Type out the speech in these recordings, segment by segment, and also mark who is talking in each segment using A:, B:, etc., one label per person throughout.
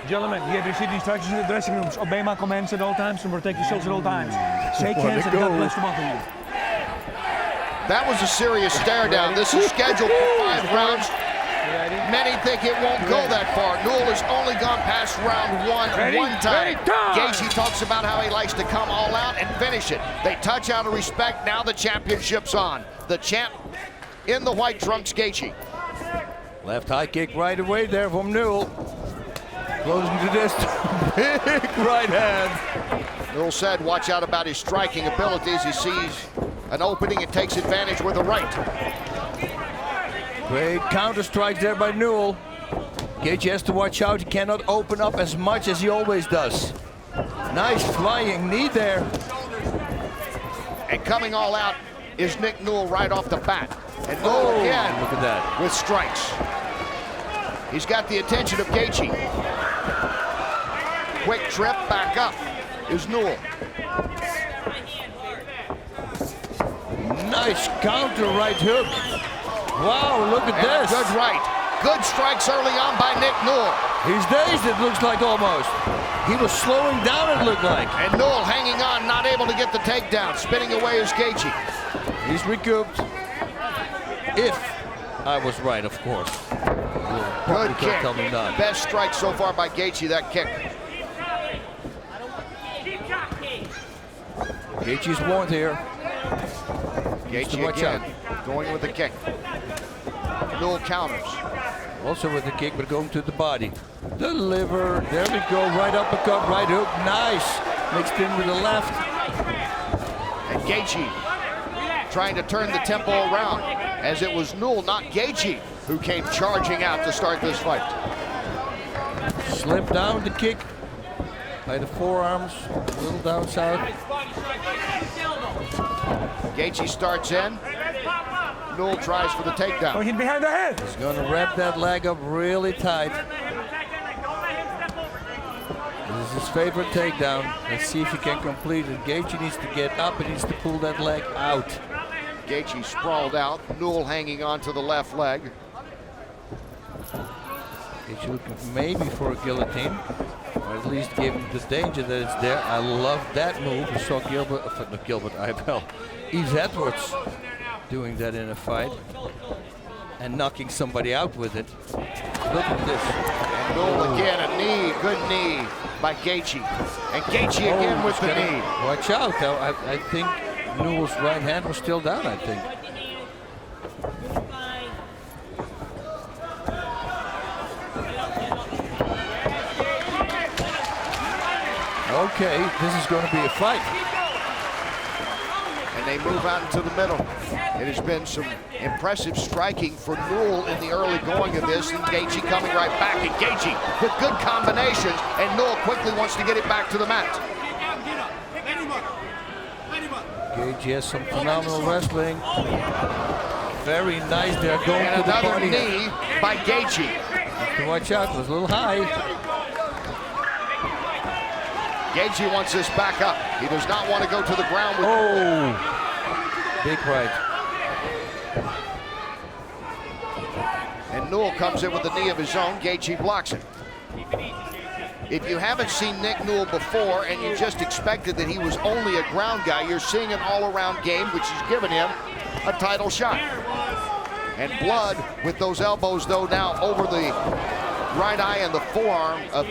A: Gentlemen, you have received instructions in the dressing rooms. Obey my commands at all times and protect yourselves at all times. Shake hands and God bless the both of you.
B: That was a serious stare down. This is scheduled for 5 rounds. Many think it won't go that far. Newell has only gone past round 1 one time. Gaethje talks about how he likes to come all out and finish it. They touch out of respect. Now the championship's on. The champ in the white trunks, Gaethje.
C: Left high kick right away there from Newell. Closing to this big right hand.
B: Newell said, watch out about his striking abilities. He sees an opening and takes advantage with the right.
C: Great counter strike there by Newell. Gaethje has to watch out. He cannot open up as much as he always does. Nice flying knee there.
B: And coming all out is Nick Newell right off the bat. And Newell again
C: look at that.
B: With strikes. He's got the attention of Gaethje. Quick trip back up is Newell.
C: Nice counter right hook. Wow, look at this.
B: Good right. Good strikes early on by Nick Newell.
C: He's dazed, it looks like almost. He was slowing down, it looked like.
B: And Newell hanging on, not able to get the takedown. Spinning away is Gaethje.
C: He's recouped. If I was right, of course.
B: Good kick.
C: Tell me not.
B: Best strike so far by Gaethje, that kick.
C: Gaethje's warned here.
B: Gaethje again, going with the kick. Newell counters.
C: Also with the kick, but going to the body. The liver, there we go, right uppercut, right hook, nice. Mixed in with the left.
B: And Gaethje trying to turn the tempo around, as it was Newell, not Gaethje, who came charging out to start this fight.
C: Slipped down the kick by the forearms, a little down south.
B: Gaethje starts in. Newell tries for the takedown.
A: Going behind the head.
C: He's going to wrap that leg up really tight. This is his favorite takedown. Let's see if he can complete it. Gaethje needs to get up and needs to pull that leg out.
B: Gaethje sprawled out. Newell hanging on to the left leg.
C: Gaethje looking maybe for a guillotine, or at least give him the danger that it's there. I love that move. We saw Yves Edwards doing that in a fight and knocking somebody out with it. Look at this.
B: And Newell again, a knee, good knee by Gaethje. And Gaethje again with the knee.
C: Watch out, though. I think Newell's right hand was still down, I think. Okay, this is going to be a fight.
B: And they move out into the middle. It has been some impressive striking for Newell in the early going of this, and Gaethje coming right back. And Gaethje with good combinations, and Newell quickly wants to get it back to the mat.
C: Gaethje has some phenomenal wrestling. Very nice there, going
B: and
C: to the body.
B: Another knee by Gaethje.
C: Have to watch out, it was a little high.
B: Gaethje wants this back up. He does not want to go to the ground with...
C: Oh! Big right.
B: And Newell comes in with the knee of his own. Gaethje blocks it. If you haven't seen Nick Newell before and you just expected that he was only a ground guy, you're seeing an all-around game, which has given him a title shot. And blood with those elbows, though, now over the right eye and the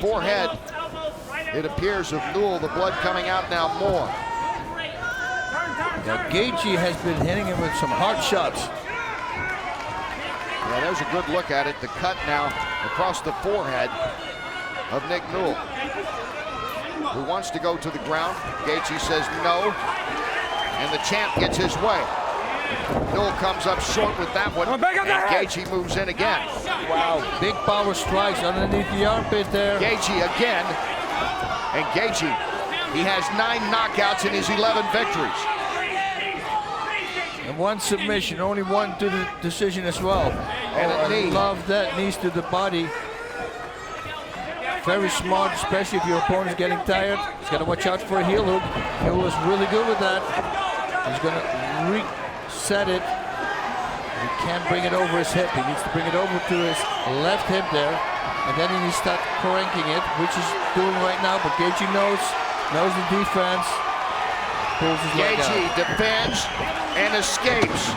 B: forehead. It appears of Newell, the blood coming out now more.
C: Now Gaethje has been hitting him with some hard shots.
B: Yeah, there's a good look at it. The cut now across the forehead of Nick Newell, who wants to go to the ground. Gaethje says no, and the champ gets his way. Newell comes up short with that one, and Gaethje moves in again.
C: Wow, big power strikes underneath the armpit there.
B: Gaethje again, and Gaethje, he has 9 knockouts in his 11 victories.
C: And 1 submission, only 1 to the decision as well.
B: And
C: I love that, knees to the body. Very smart, especially if your opponent's getting tired. He's got to watch out for a heel hook. Newell is really good with that. He's going to reset it. He can't bring it over his hip. He needs to bring it over to his left hip there. And then he needs to start cranking it, which he's doing right now. But Gaethje knows the defense. Pulls his leg out.
B: Gaethje defends and escapes.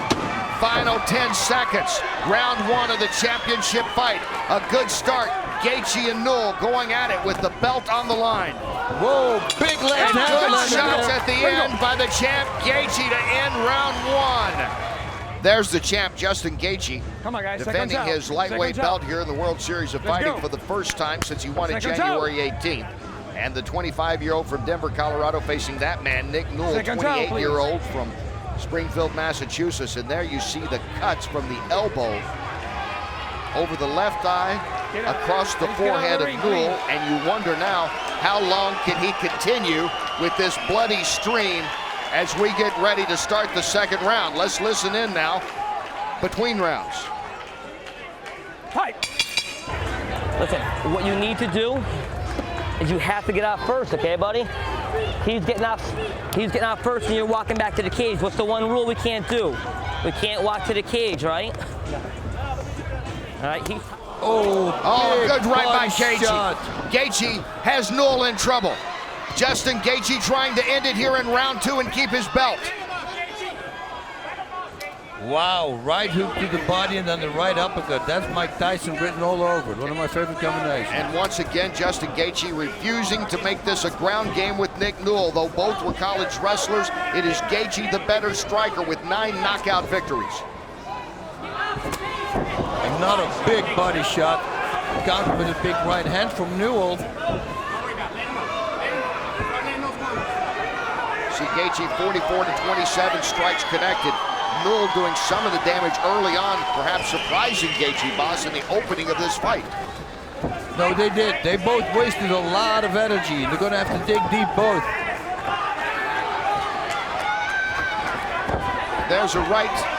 B: Final 10 seconds. Round 1 of the championship fight. A good start. Gaethje and Newell going at it with the belt on the line.
C: Whoa, big left
B: And
C: hand.
B: good shots at the end by the champ Gaethje to end round 1. There's the champ, Justin Gaethje,
A: Come on, guys.
B: defending his lightweight belt here in the World Series of Fighting for the first time since he won it January 18th. And the 25-year-old from Denver, Colorado, facing that man, Nick Newell, 28-year-old from Springfield, Massachusetts. And there you see the cuts from the elbow over the left eye, across the forehead of Newell, and you wonder now, how long can he continue with this bloody stream as we get ready to start the second round? Let's listen in now, between rounds.
A: Fight.
D: Listen, what you need to do is you have to get out first, okay, buddy? He's getting out first and you're walking back to the cage. What's the one rule we can't do? We can't walk to the cage, right? All right,
B: Good right by Gaethje. Gaethje has Newell in trouble. Justin Gaethje trying to end it here in round 2 and keep his belt.
C: Wow, right hook to the body and then the right uppercut. That's Mike Tyson written all over it. One of my favorite combinations.
B: And once again, Justin Gaethje refusing to make this a ground game with Nick Newell. Though both were college wrestlers, it is Gaethje the better striker with 9 knockout victories.
C: Not a big body shot. Countered with a big right hand from Newell.
B: See Gaethje 44-27 strikes connected. Newell doing some of the damage early on, perhaps surprising Gaethje, boss, in the opening of this fight.
C: No, they did. They both wasted a lot of energy. They're going to have to dig deep both.
B: There's a right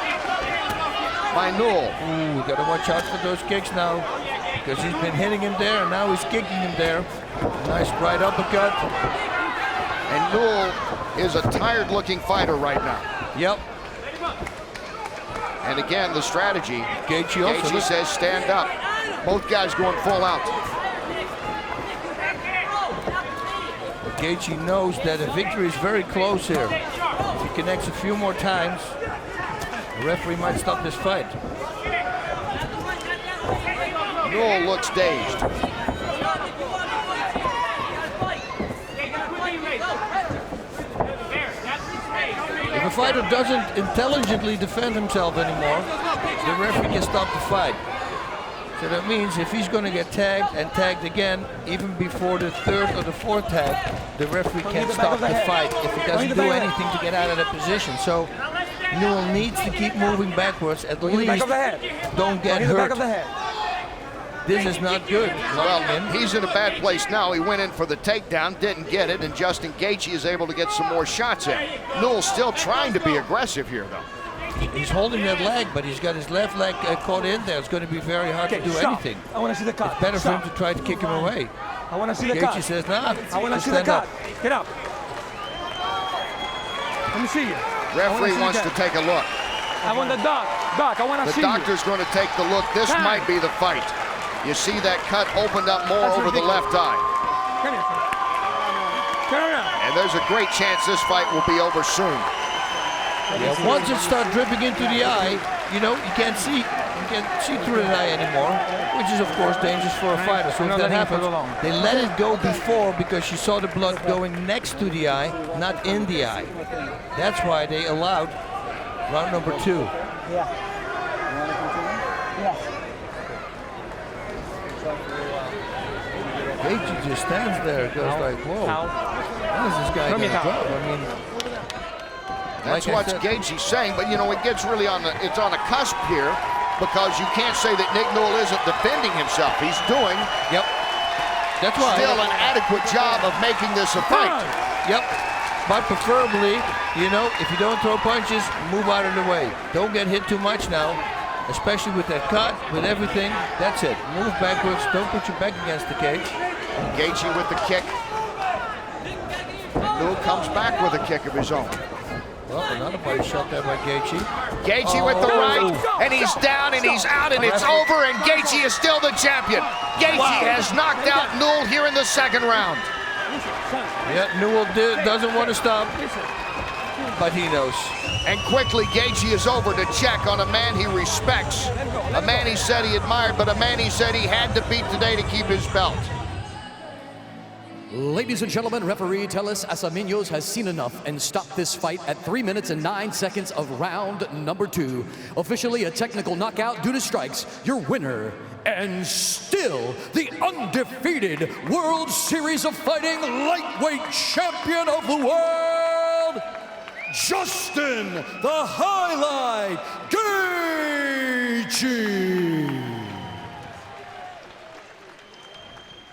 B: by Newell.
C: Ooh, got to watch out for those kicks now, because he's been hitting him there, and now he's kicking him there. Nice right uppercut.
B: And Newell is a tired-looking fighter right now.
C: Yep.
B: And again, the strategy.
C: Gaethje
B: says stand up. Both guys going full out.
C: Gaethje knows that a victory is very close here. If he connects a few more times, the referee might stop this fight.
B: Newell looks dazed.
C: If a fighter doesn't intelligently defend himself anymore, the referee can stop the fight. So that means if he's going to get tagged and tagged again, even before the 3rd or the 4th tag, the referee can't stop the fight if he doesn't do anything to get out of that position. So Newell needs to keep moving backwards, at least don't get hurt. This is not good.
B: Well, he's in a bad place now. He went in for the takedown, didn't get it, and Justin Gaethje is able to get some more shots in. Newell's still trying to be aggressive here, though.
C: He's holding that leg, but he's got his left leg caught in there. It's going to be very hard to do anything.
A: I want to see the cut.
C: It's better for him to try to kick him away.
A: I want to see the cut.
C: Gaethje says, nah.
A: I want to see the cut. Get up. Let me see you.
B: Referee wants to take a look.
A: I want the doc. Doc, I want to see you.
B: The doctor's going to take the look. This might be the fight. You see that cut opened up more over the left eye.
A: Come here. Turn around.
B: And there's a great chance this fight will be over soon.
C: Yeah, once it starts dripping into the eye, you can't see through the eye anymore, which is of course dangerous for a fighter. So if that happens, they let it go before because you saw the blood going next to the eye, not in the eye. That's why they allowed round number 2.
D: Yeah. Yes.
C: Gaethje just stands there, goes like, whoa, when is this guy going to drop? I mean,
B: that's what Gaethje's saying, but it gets really on a cusp here, because you can't say that Nick Newell isn't defending himself. He's doing
C: that's why
B: still an adequate job of making this a fight.
C: Yep. But preferably, if you don't throw punches, move out of the way. Don't get hit too much now, especially with that cut, with everything. That's it. Move backwards. Don't put your back against the cage.
B: Gaethje with the kick. Newell comes back with a kick of his own.
C: Well, another body shot there by Gaethje.
B: Gaethje with the right, and he's down, and he's out, and it's over, and Gaethje is still the champion. Gaethje has knocked out Newell here in the second round.
C: Yeah, Newell doesn't want to stop, but he knows.
B: And quickly, Gaethje is over to check on a man he respects, a man he said he admired, but a man he said he had to beat today to keep his belt.
E: Ladies and gentlemen, referee Telis Asaminos has seen enough and stopped this fight at 3 minutes and 9 seconds of round number 2. Officially a technical knockout due to strikes, your winner and still the undefeated World Series of Fighting lightweight champion of the world, Justin the Highlight Gaethje.